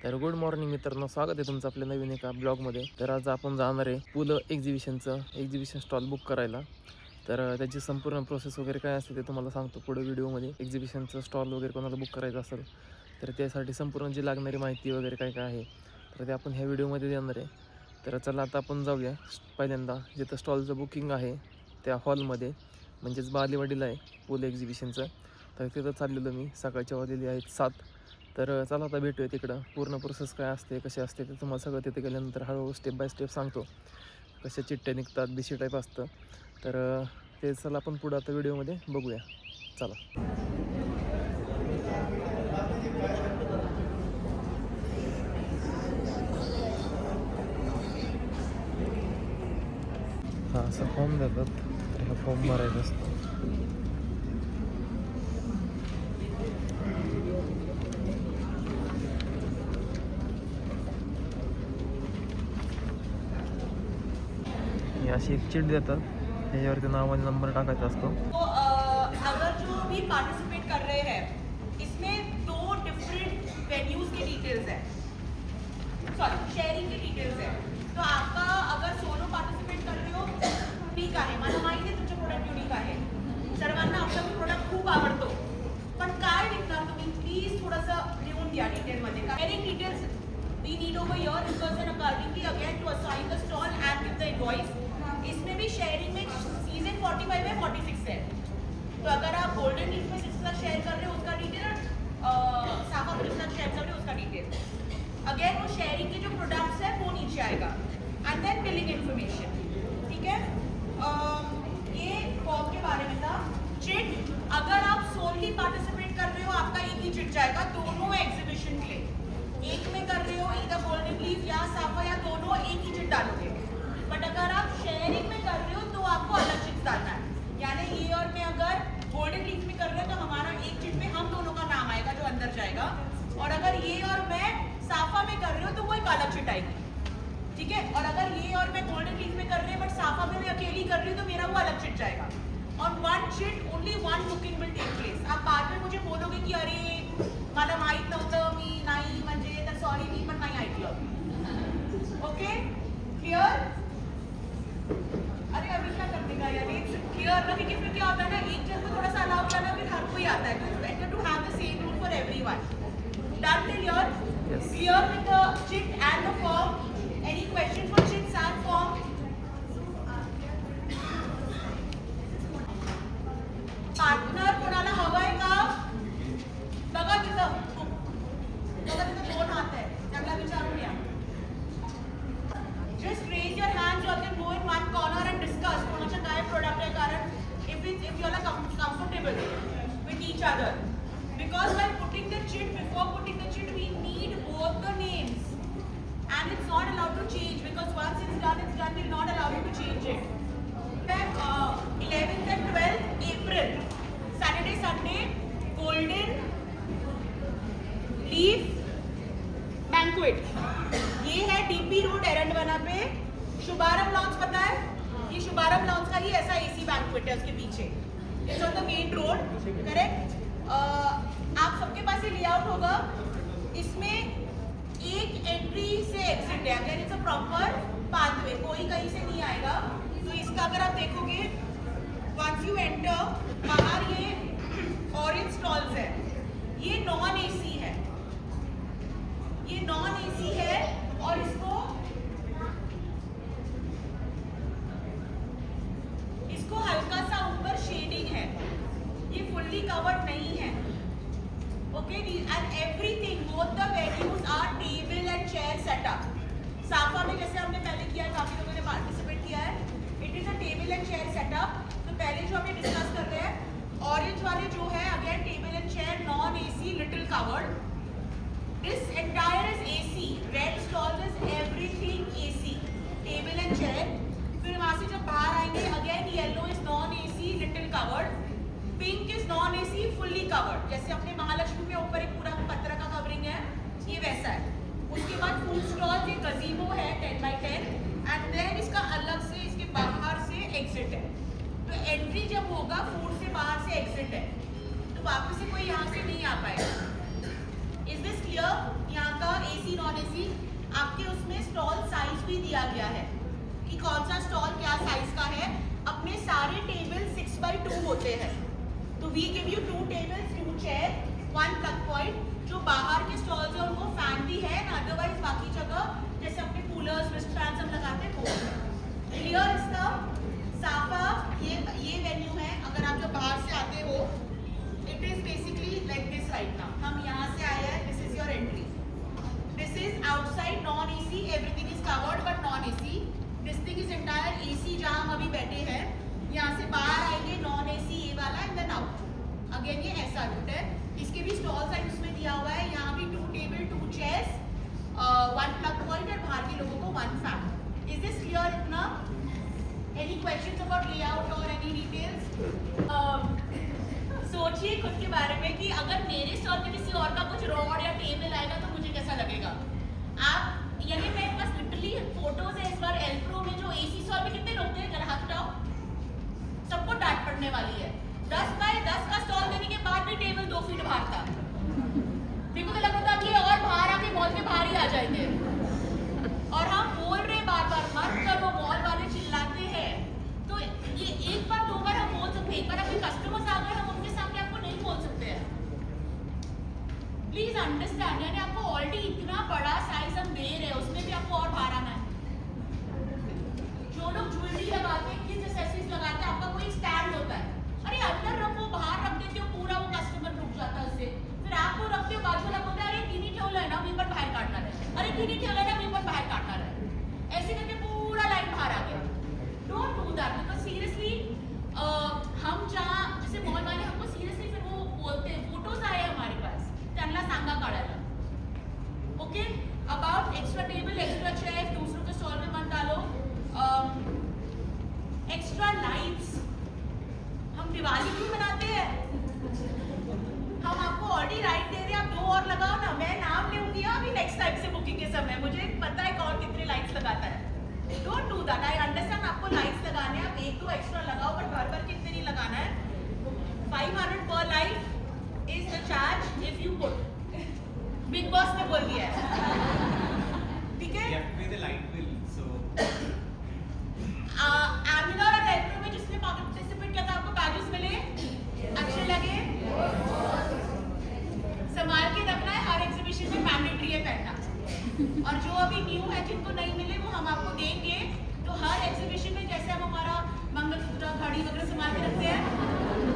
तर good morning मित्रांनो, स्वागत आहे तुमचं आपल्या नवीन एका ब्लॉगमध्ये. तर आज आपण जाणार आहे पुलं एक्झिबिशन स्टॉल बुक करायला. तर त्याची संपूर्ण प्रोसेस वगैरे काय असते ते तुम्हाला सांगतो पुढे व्हिडिओमध्ये. एक्झिबिशनचं स्टॉल वगैरे कोणाला बुक करायचं असेल तर त्यासाठी संपूर्ण जी लागणारी माहिती वगैरे काय काय आहे तर ते आपण ह्या व्हिडिओमध्ये देणार आहे. तर चला आता आपण जाऊया. पहिल्यांदा जिथं स्टॉलचं बुकिंग आहे त्या हॉलमध्ये, म्हणजेच बालेवाडीला आहे पुल एक्झिबिशनचं. तर तिथं चाललेलो मी. सकाळच्या वाजलेली आहेत 7. तर चला आता भेटूया तिकडं. पूर्ण प्रोसेस काय असते, कसे असते ते तुम्हाला सगळं तिथे गेल्यानंतर हळूहळू स्टेप बाय स्टेप सांगतो. कशा चिठ्ठ्या निघतात, BC टाईप असतं. तर ते चला आपण पुढं आता व्हिडिओमध्ये बघूया. चला. हा असा फॉर्म देतात. तर हा फॉर्म भरायचा असतो. ही अशी एक चिट देतात, त्याच्यावरती नाव आणि नंबर टाकायचा असतो. तो अगर जो भी पार्टिसिपेट कर रहे हैं इसमें 2 डिफरेंट वेन्यूज के डिटेल्स है, सॉरी शेअरिंग के डिटेल्स है. तो आपका अगर सोलो पार्टिसिपेट कर रहे हो ठीक आहे, मला माहिती आहे तुमचे प्रोडक्ट युनिक आहे, सर्वांना आपला प्रोडक्ट खूप आवडतो, पण काय विकणार तुम्ही प्लीज थोडंसं लिहून द्या डिटेलमध्ये. Sharing details we need over here because and accordingly again to assign the stall and give the invoice. इसमें भी शेयरिंग में सीजन 45 है 46 है. तो अगर आप गोल्डन लीफ में जिसके साथ शेयर कर रहे हो उसका डिटेल और साफा के साथ शेयर कर रहे हो उसका डिटेल, अगेन वो शेयरिंग के जो प्रोडक्ट्स है वो नीचे आएगा एंड देन बिलिंग इन्फॉर्मेशन. ठीक है. ये फॉर्म के बारे में था. चिट अगर आप सोलली पार्टिसिपेट कर रहे हो आपका एक ही चिट जाएगा दोनों एग्जीबिशन के लिए. एक में कर रहे हो इधर गोल्डन लीफ या साफा या दोनों एक ही चिट डालोगे. बट अगर आप शेयरिंग में कर रहे हो तो आपको अलग चिट डालना है. यानी ये और मैं अगर गोल्डन लीफ में कर रहे हो तो हमारा एक चिट में हम दोनों का नाम आएगा जो अंदर जाएगा, और अगर ये और मैं साफा में कर रही हूँ तो वो एक अलग चिट आएगी. ठीक है. और अगर ये और मैं गोल्डन लीफ में कर रही हूँ बट साफा में मैं अकेली कर रही हूँ तो मेरा वो अलग चिट जाएगा. और one chit only one booking will take place. आप बाद में मुझे बोलोगे की अरे मला माहित नव्हतं, मी नाही म्हणजे तर सॉरी मी पण नाही ऐकलं. Okay clear. अरे अभी क्या करने का यार, क्लियर ना, क्योंकि फिर क्या होता है ना एक जन को थोड़ा सा अलाउ करना फिर हर कोई आता है. तो better to have the same rule for everyone. Done till here. Clear with the chit and the form. Any question for chits and form. Partner कोणाला हवंय का बघा तिथं. बघा तिथं 2 हात आहे, त्यांना विचारून या. Just raise your hands or can go in one corner and discuss कोणाचं काय प्रोडक्ट आहे. कारण if you are comfortable with each other, because while putting the chit, before putting the chit we need both the names and it's not allowed to change because once it's done we'll not allow you to change it. Then 11th and 12th April Saturday Sunday golden leaf banquet. ये है DP road एरंडवना पे. शुभारंभ launch पता है, ये शुभारंभ launch का ही ऐसा AC बैंक्वेट है उसके पीछे. It's on the main road. Correct. आप सबके पास ये लेआउट होगा. इसमें एक एंट्री से एग्जिट है. अगर इट्स अ प्रॉपर पाथवे, कोई कहीं से नहीं आएगा. तो इसका अगर आप देखोगे वंस यू एंटर बाहर ये ऑरेंज स्टॉल्स है. ये नॉन AC है, ये नॉन AC है और इसको हल्का सा ऊपर शेडिंग है. ये फुल्ली कवर्ड नहीं है. Okay. And everything both the venues are table and chair setup. साफा में जैसे हमने पहले किया है, काफी लोगों ने पार्टिसिपेट किया है. It is a table and chair setup. तो पहले जो हमने डिस्कस कर रहे हैं ऑरेंज वाले जो है again table and chair non AC little covered. This entire is AC. Red stalls is everything AC. Table and chair. फिर वहाँ से जब बाहर आएंगे again yellow is non AC little covered. Pink is non AC fully covered. जैसे अपने महालक्ष्मी में ऊपर एक पूरा पत्रा का कवरिंग है, ये वैसा है. उसके बाद फूड स्टॉल ये गजीबो है 10x10 and then इसका अलग से इसके बाहर से एग्जिट है. तो एंट्री जब होगा फूड से बाहर से एग्जिट है, तो वापस से कोई यहाँ से नहीं आ पाएगा. Is this clear? यहाँ का AC स्टॉल साइज भी दिया गया है कि कौन सा स्टॉल क्या साइज का है। अपने सारे टेबल 6x2 होते हैं, तो we give you 2 tables 2 chair 1 plug point. जो बाहर के स्टॉल्स है उनको फैन भी है ना, अदरवाइज बाकी जगह जैसे अपने कूलर्स रिस्ट फैंस हम लगाते हैं वो है। क्लियर इसका साफा ये वेन्यू है। अगर आप जब बाहर से आते हो it is basically like this right now. हम यहाँ से आए हैं, this is your entry. This is outside non AC, everything is covered but non AC. This thing is entire AC जहाँ हम अभी बैठे हैं। यहाँ से बाहर आएंगे नॉन एसी ये वाला एंड देन आउट अगेन ये ऐसा रूट है। इसके भी स्टॉल साइज उसमें दिया हुआ है। यहाँ भी 2 टेबल 2 चेयर्स 1 प्लग पॉइंट और बाहर के लोगों को 1 फैन। इज दिस क्लियर इतना? एनी क्वेश्चंस अबाउट लेआउट और एनी डिटेल्स? सोचिए खुद के बारे में कि अगर मेरे स्टॉल पे किसी और का कुछ रॉड या टेबल आएगा तो मुझे कैसा लगेगा। आप यानी मेरे पास लिटरली फोटोज है इस बार एल्प्रो में जो एसी स्टॉल पे कितने लोग थे, जरा हाथ उठाओ। सबको डांट पड़ने वाली है। 10 बाय 10 का स्टॉल देने के बाद भी टेबल 2 फीट बाहर था। मेरे को तो लग रहा था कि और बाहर आके मॉल के बाहर ही आ जाएंगे। और हम बोल रहे बार बार मत करो, मॉल वाले चिल्लाते हैं, तो ये एक बार 2 बार हम बोल सकते हैं। एक बार अपने कस्टमर्स आ गए हम उनके सामने आपको नहीं बोल सकते हैं। प्लीज अंडरस्टैंड, यानी आपको ऑलरेडी इतना बड़ा साइज हम दे रहे हैं उसमें भी आपको और बाहर आना है। जो लोग ज्वेलरी लगाते हैं, किस एक्सेसरीज लगाते हैं, आपका कोई स्टैंड होता है, अरे अंदर रखो बाहर रख देते हो, पूरा वो कस्टमर रुक जाता है उससे। फिर आप वो रखते हो बाजू वाला बोलता है अरे किनी ठेवलं ना मी पण बाहेर काढणार आहे, अरे किनी ठेवलं ना मी पण बाहेर काढणार आहे, ऐसे करके पूरा लाइन बाहर आ गया। Don't do that because seriously हम जहाँ जैसे मॉल वाले हमको सीरियसली फिर वो बोलते हैं, फोटोज आए हमारे पास त्यांना सांगा काढायला। Okay, about extra table extra chair दूसरों के स्टॉल में मत डालो। एक्स्ट्रा लाइट्स हम दिवाली क्यों मनाते हैं? हम आपको ऑलरेडी राइट दे रहे हैं, आप 2 और लगाओ ना। मैं नाम लूंगी अभी नेक्स्ट टाइम से बुकिंग के समय, मुझे पता है कौन कितने लाइट्स लगाता है। Don't do that, I understand आपको लाइट्स लगाने हैं, आप 1-2 एक्स्ट्रा लगाओ बट भर भर के इतने नहीं लगाना है। 500 पर light is the charge if you put. Big boss ने बोल दिया है, ठीक है? एमिनोर और एल्प्रो में जिसने पार्टिसिपेट किया था आपको बैजेस मिले? अच्छे लगे? संभाल के रखना है, हर एग्जीबिशन में मैंडेटरी है पहनना। और जो अभी न्यू है जिनको नहीं मिले वो हम आपको देंगे। तो हर एग्जीबिशन में जैसे हम हमारा मंगलसूत्र घड़ी वगैरह संभाल के रखते हैं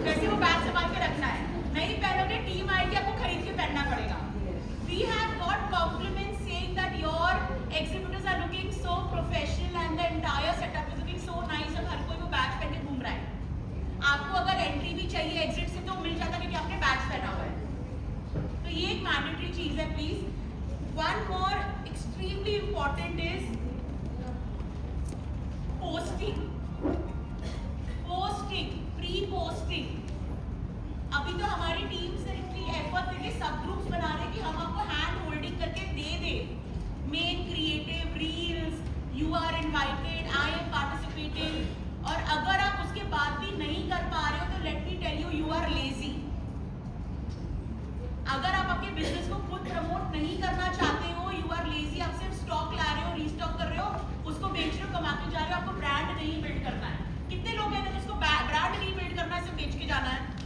वैसे वो बैग संभाल के रखना है। नहीं पहनोगे टीम आएगी, आपको खरीद के पहनना पड़ेगा। We have got compliments saying that your exhibitors are looking so professional and the entire setup is looking so nice। अब हर कोई वो बैच पहन के घूम रहा है। आपको अगर एंट्री भी चाहिए एग्जिट से तो मिल जाता क्योंकि आपने बैच पहना हुआ है। तो ये एक मैंडेटरी चीज है please. One more extremely important is posting. Posting, pre posting. अभी तो हमारी टीम से इतनी एफर्ट करके सब ग्रुप्स बना रहे हैं कि हम आपको हैंड होल्डिंग करके दे दे। Make creative reels, you are invited, I am participating. और अगर आप उसके बाद भी नहीं कर पा रहे हो तो let me tell you, you are lazy. अगर आप अपने बिजनेस को खुद प्रमोट नहीं करना चाहते हो, यू आर लेजी। आप सिर्फ स्टॉक ला रहे हो, रीस्टॉक कर रहे हो, उसको बेच रहे हो, कमा के जा रहे हो। आपको ब्रांड नहीं बिल्ड करना है। कितने लोग हैं जिसको ब्रांड नहीं बिल्ड करना है, सिर्फ बेच के जाना है?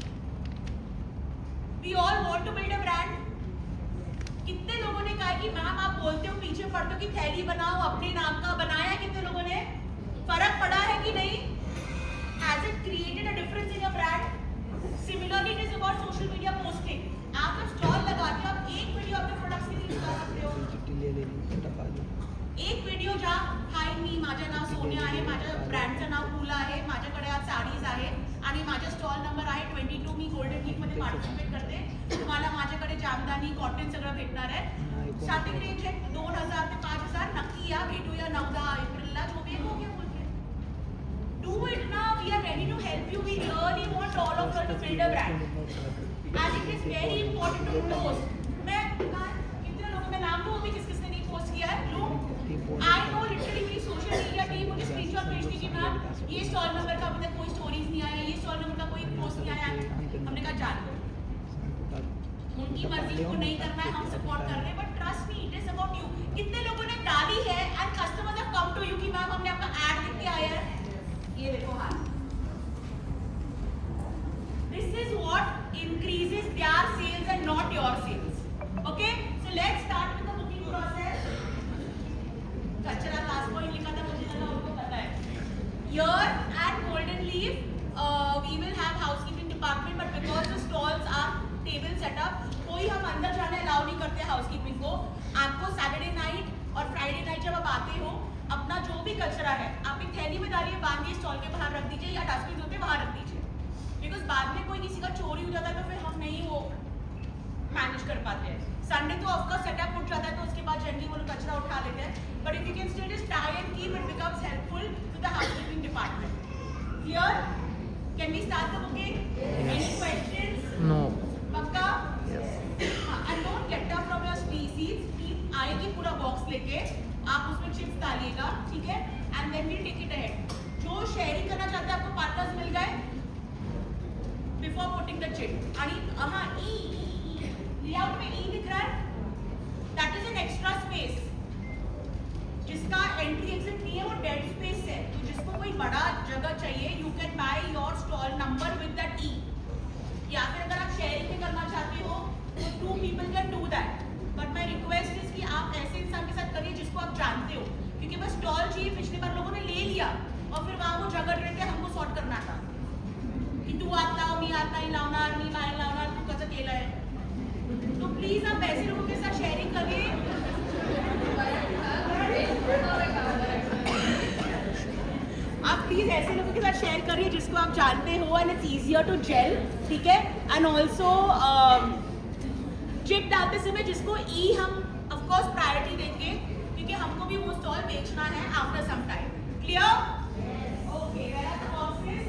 We all want to build a brand। कितने लोगों ने कहा कि मैम आप बोलते हो पीछे पढ़ते हो कि थैली बनाओ अपने नाम का, बनाया कितने लोगों ने? फर्क पड़ा है कि नहीं? Has it created a difference in your brand? Similarly, it is about social media posting। आप जब स्टॉल लगाते हो, आप एक वीडियो अपने प्रोडक्ट्स के लिए लगा सकते हो। एक वीडियो जहाँ हाय मी, माझे नाव सोनिया आहे, माझ्या ब्रँडचं नाव फुला आहे, माझ्याकडे आज साडीज आहे आणि माझा स्टॉल नंबर आहे 22। मी गोल्डन वीक मध्ये पार्टिसिपेट करते, तुम्हाला माझ्याकडे जामदानी कॉटन सगळं भेटणार आहे। स्टार्टिंग रेंज आहे 2000 ते 5000। नक्की या, भेटूया 9-10 एप्रिलला। जो भी हो गया बोलते डू इट ना, we are ready to help you. We really want all of you to build a brand and it is very important to post. मैं कितने लोगों में नाम लूं अभी किस किसने नहीं पोस्ट किया है? लो आई नो लिटरली मेरी सोशल मीडिया टीम मुझे स्क्रीनशॉट भेजती कि मैम ये स्टॉल नंबर का अभी तक कोई स्टोरीज नहीं आया, ये स्टॉल नंबर का कोई पोस्ट नहीं आया। हमने कहा जान उनकी मर्जी को नहीं करना है, हम सपोर्ट कर रहे हैं, but trust me it is about you. कितने लोगों ने डाली है एंड ये देखो हाथ. This is what increases their sales and not your sales. Okay? So let's start with the booking process. कचरा last point लिखा था मुझे लगा उनको पता है. Here at Golden Leaf, we will have housekeeping department, but because the stalls are table setup, कोई हम अंदर जाने अलाउ नहीं करते हाउसकीपिंग को. आपको सैटरडे नाइट और फ्राइडे नाइट जब आप आते हो, अपना जो भी कचरा है आप एक थैली में डालिए, बांधिए, स्टॉल के बाहर रख दीजिए या डस्टबिन होते वहाँ रख दीजिए. बिकॉज बाद में कोई किसी का चोरी हो जाता है तो फिर हम नहीं वो मैनेज कर पाते हैं. संडे तो ऑफकोर्स सेटअप उठ जाता है तो उसके बाद जनरली वो लोग कचरा उठा लेते हैं. But if you can still just tie and keep, it becomes helpful to the housekeeping department. Here can we start the booking? Any questions? No. पक्का? And don't get up from your seats. Team आएगी पूरा box लेके, आप उसमें chips डालिएगा, ठीक है? And then we take it ahead. जो शेयरिंग करना चाहते हैं, आपको पार्टनर्स मिल गए बिफोर पुटिंग द चिट. आणि हाँ ई लेआउट में ई दिख रहा है, that is an extra space. जिसका एंट्री एग्जिट नहीं है वो डेड स्पेस है. तो जिसको कोई बड़ा जगह चाहिए, you can buy your stall number with that E. या फिर अगर आप शेयरिंग में करना चाहते हो तो 2 people can do that. But my request is कि आप ऐसे इंसान के साथ करिए जिसको आप जानते हो, क्योंकि बस स्टॉल चाहिए. पिछली बार लोगों ने ले लिया और फिर वहाँ वो झगड़ रहे थे, हमको सॉर्ट करना था की तू आत लाव, मी आत नाही लावणार, मी नाही लावणार, तू कसं केलंय. तो प्लीज आप ऐसे लोगों के साथ शेयरिंग करिए. आप प्लीज ऐसे लोगों के साथ शेयर करिए जिसको आप जानते हो, and it's easier to gel. ठीक है? एंड ऑल्सो चिट डालते समय जिसको ई हम ऑफ कोर्स प्रायोरिटी देंगे, क्योंकि हमको भी वो स्टॉल बेचना है after some time. Clear? Okay. Where are the boxes?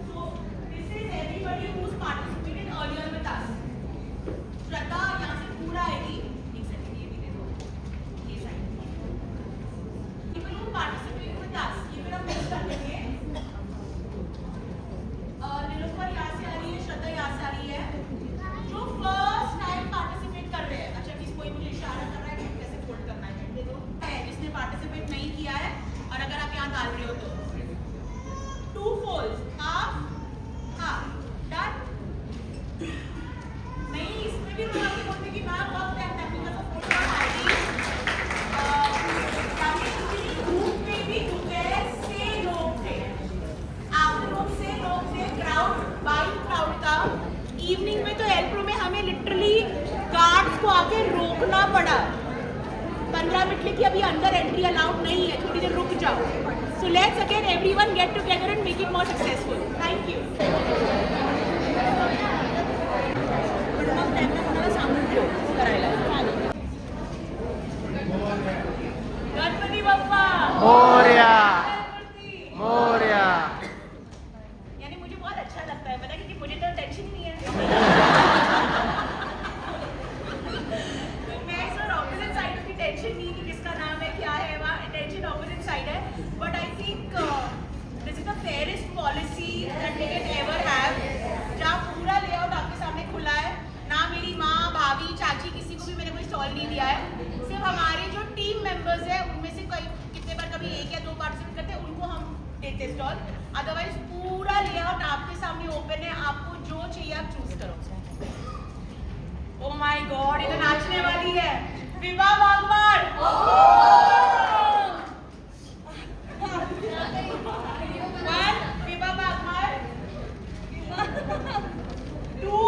So this is everybody who's participated earlier with us. Shraddha यहाँ से पूरा आएगी. एक सेकंड ये भी दे दो, ये side. People who participate with us, ये मेरा मिक्स कर देंगे. नीलोफर यहाँ से आ रही है, श्रद्धा यहाँ से आ रही है. जो फर्स्ट टाइम पार्टिसिपेट कर रहे हैं, अच्छा किसी कोई मुझे इशारा कर रहा है कि कैसे फोल्ड करना है, दे दो. जिसने पार्टिसिपेट नहीं किया है और अगर आप यहाँ डाल रहे हो तो 2 folds, half, half, done. नहीं, इसमें भी लोग आके बोलते कि मैम वक्त है, तभी का तो फोटो आएगी. ग्रुप में भी दोपहर से लोग थे, आफ्टरनून से लोग थे. क्राउड बाई क्राउड था. इवनिंग में तो एल्प्रो में हमें लिटरली गार्ड्स को आके रोकना पड़ा. 15 मिनट लेके अभी अंदर एंट्री अलाउड नहीं है, थोड़ी देर रुक जाओ. So let's again everyone get together and make it more successful. Thank you. Ganpati Bappa Morya. Morya. यानी मुझे बहुत अच्छा लगता है, पता है, क्योंकि मुझे तो टेंशन ही नहीं है. तो मैं सर ऑपोजिट साइड की टेंशन नहीं कि किसका नाम है, क्या है, वहाँ टेंशन ऑपोजिट साइड है. But I think this is the fairest policy that we can ever have, जहाँ पूरा लेआउट आपके सामने खुला है. ना मेरी माँ, भाभी, चाची, किसी को भी मैंने कोई स्टॉल नहीं दिया है. सिर्फ हमारे जो टीम मेंबर्स हैं उनमें से कोई कितने बार कभी 1 या 2 पार्टिसिपेट करते हैं, उनको हम देते स्टॉल. अदरवाइज पूरा लेआउट आपके सामने ओपन है, आपको जो चाहिए आप चूज करो. ओ माय गॉड, ये तो नाचने वाली है. विवाह वागवार. विवाह वागवार. 2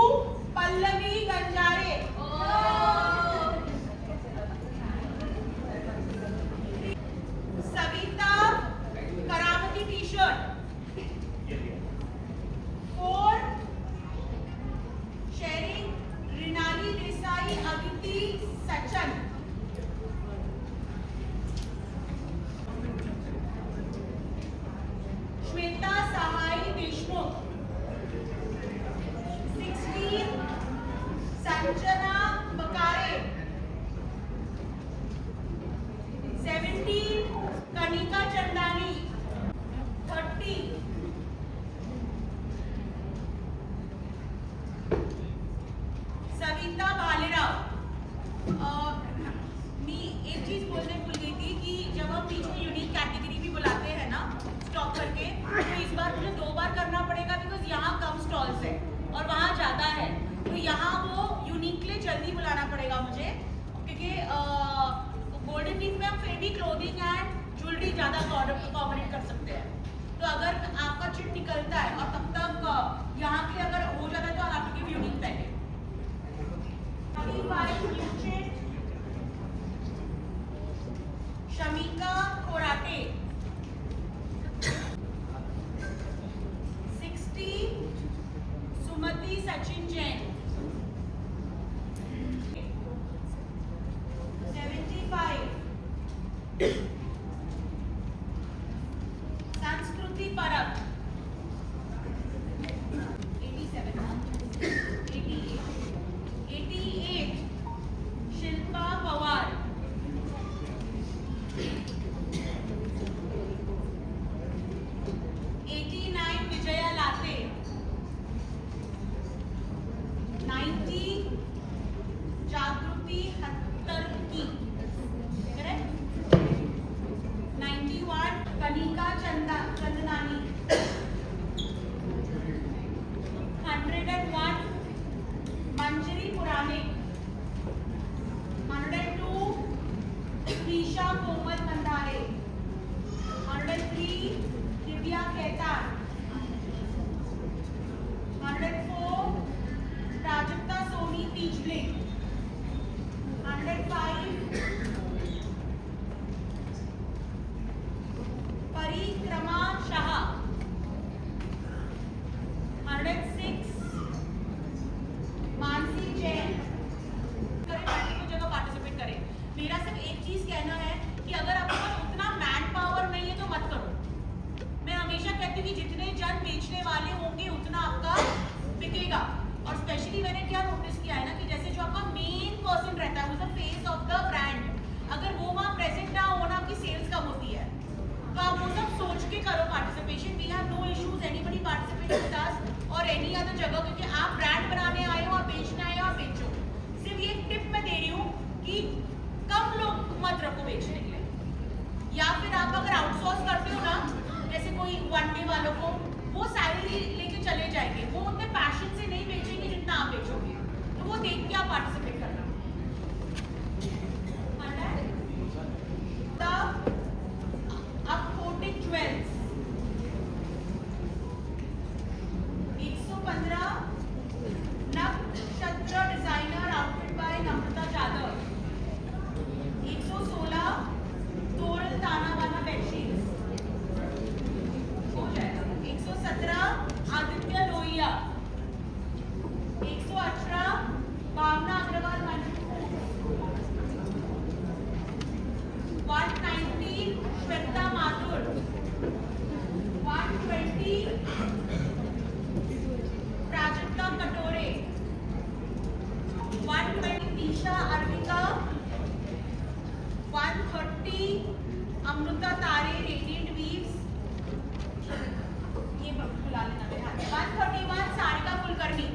पल्लवी गंजारे. Savita Karamati T shirt. 4 शेरिंग रिनाली देसाई अदिति सचन. श्वेता सहाय देशमुख. 16 संजना बकारे. 17 कनिका चंदानी. 30 सविता भालेराव. मी एक चीज बोलने भूल गई थी कि जब हम बीच में यूनिक कैटेगरी भी बुलाते हैं स्टॉक करके, तो इस बार मुझे 2 बार करना पड़ेगा बिकॉज यहाँ कम स्टॉल्स है और वहाँ ज़्यादा है, तो यहाँ वो यूनिकली जल्दी बुलाना पड़ेगा मुझे, क्योंकि गोल्डन वीक में हम फिर भी क्लोथिंग एंड ज्वेलरी ज़्यादा अकोमोडेट कर सकते हैं। तो अगर आपका चिट निकलता है और तब तक यहाँ के अगर हो जाता है तो आप give unique packet. Shamika Korate 60, सुमति सचिन जैन 75, संस्कृति परब 87, 88, शिल्पा पवार 89, विजया लाते 90, जागृति हत्तरकी करेक्ट 91, कनिका चंदनानी 101, मंजरी पुराने 102, प्रीशा कोमल मंदारे 103, दिव्या केतान 104, प्राजक्ता सोनी पीछले 105, परिक्रमा शाह 106, मानसी जैन। करें मल्टीपल जगह पार्टिसिपेट करें। मेरा सिर्फ एक चीज कहना है कि अगर आपके पास उतना मैन पावर नहीं है तो मत करो। मैं हमेशा कहती हूँ कि जितने जन बेचने वाले होंगे उतना आपका बिकेगा। और स्पेशली मैंने क्या नोटिस किया है ना कि जैसे जो आपका मेन पर्सन रहता है, the face of the brand, अगर वो वहाँ प्रेजेंट ना हो ना, आपकी सेल्स कम होती है। तो आप वो सब सोच के करो participation. We have no issues anybody participate with us और एनी अदर जगह, क्योंकि आप ब्रांड बनाने आए हो, आप बेचने आए हो, आप बेचो। सिर्फ ये टिप मैं दे रही हूँ कि कम लोग मत रखो बेचने के लिए, या फिर आप अगर आउटसोर्स करते हो ना, जैसे कोई वन डे वालों को, वो सैलरी लेके चले जाएंगे, वो उतने पैशन से नहीं बेचेंगे जितना आप बेचोगे। तो वो देख के आप पार्टिसिपेट करना। अब कोटिक ज्वेल्स 115, नक्षत्र डिजाइनर आउटफिट बाय नम्रता जाधव 116, तोरल ताना वाला बेडशीट्स हो जाएगा 117, आदित्य लोहिया 118, भावना अग्रवाल मंजू 119, श्वेता माथुर 120, प्राजक्ता कटोरे 120, निशा अर्विका 130, अमृता तारे रेडिएंट वीव्स, ये बुला लेना मेरे हाथ में 131, सारिका कुलकर्णी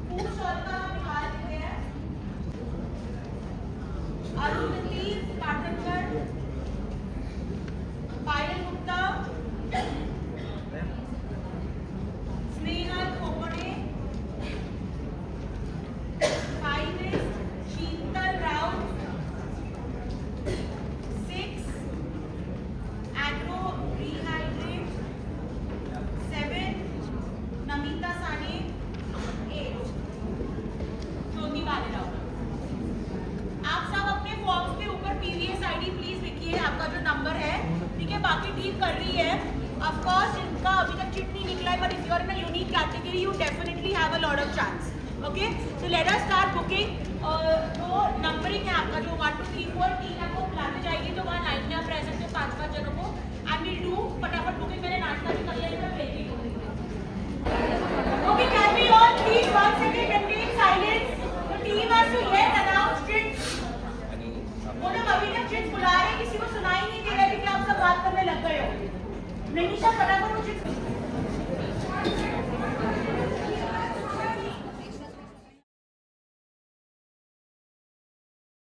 फूड स्टॉल का निकाल देते हैं, अरुंधति पाटनकर, पायल गुप्ता, स्नेहल खोपड़े, फाइनेस्ट शीतल राउत 6, एग्रो रिहाइड्रेट 7, नमिता साने 8, ज्योति बालेराव। आप सब अपने फॉर्म्स के ऊपर पीवीएस आईडी प्लीज लिखिए, आपका जो नंबर है, ठीक है। बाकी टीम कर रही है, ऑफ कोर्स जिनका अभी तक चिट नहीं निकला है, but if you are in a unique category you definitely have a lot of chance. Okay, so let us start booking. तो नंबरिंग है आपका जो 1 2 3 4 टीम आपको बुलाने जाएगी, तो वहाँ लाइन में आप रह सकते हो 5-5 जनों को। एंड विल डू फटाफट बुकिंग। मैंने नाश्ता भी कर लिया है, मैं भेज दी। Okay, can we all please 1 second maintain silence. The team has to yet announce chits. वो लोग अभी तक चिट्स बुला रहे हैं, किसी को सुनाई नहीं दे रहा है कि आप सब बात करने लग गए हो। नहीं, सब फटाफट चिट्स